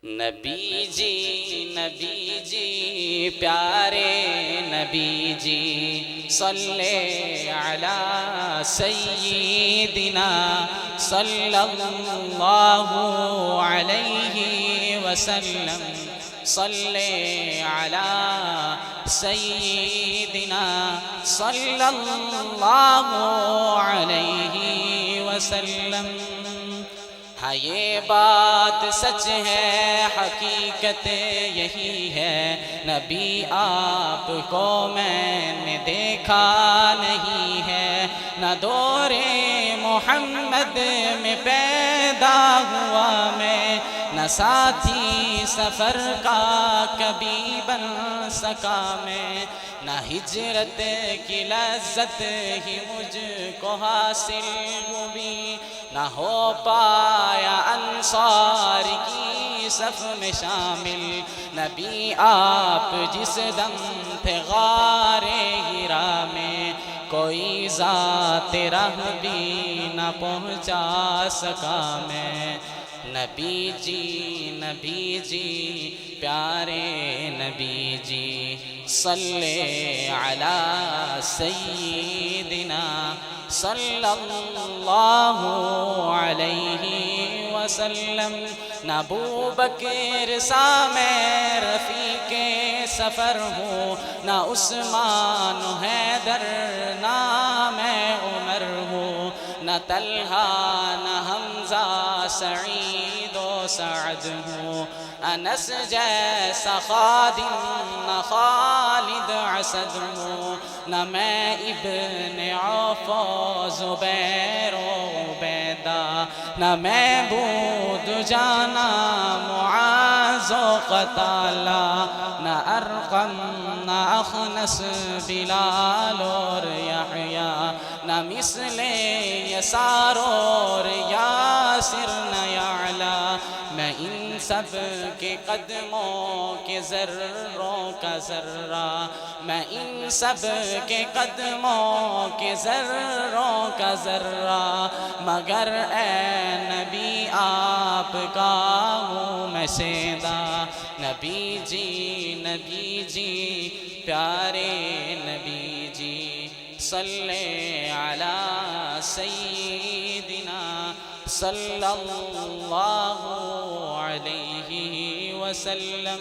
نبی جی پیارے نبی جی صلی علی سیدنا صلی اللہ علیہ وسلم صلی علی سیدنا صلی اللہ علیہ وسلم۔ ہاں یہ بات سچ ہے، حقیقت یہی ہے، نبی آپ کو میں نے دیکھا نہیں ہے، نہ دور محمد میں پیدا ہوا میں، نہ ساتھی سفر کا کبھی بن سکا میں، نہ ہجرت کی لذت ہی مجھ کو حاصل ہوئی، نہ ہو پایا انصار کی صف میں شامل، نبی آپ جس دم تھے غار ہرا میں، کوئی ذات راہ بھی نہ پہنچا سکا میں۔ نبی جی پیارے نبی جی صلی علی سیدنا صلی اللہ علیہ وسلم۔ نہ ابوبکر سا میں رفیق سفر ہوں، نہ عثمان و حیدر نہ میں عمر ہوں، نہ طلحہ نہ حمزہ سعید و سعد ہوں، انس جیسا خادم نہ خالد اسد ہوں، نہ میں ابن عوف و زبیر و عبیدہ، نہ میں بود جانا معاذ و قتالہ، نہ ارقم نہ اخنس بلال اور یحییٰ، نہ مثل یسار اور یاسر نہ یعلا، میں ان سب کے قدموں کے ذروں کا ذرہ، میں ان سب کے قدموں کے ذروں کا ذرہ، مگر اے نبی آپ کا ہوں میں شیدا۔ نبی جی پیارے نبی جی صلی علی سیدنا صلی اللہ علیہ وسلم۔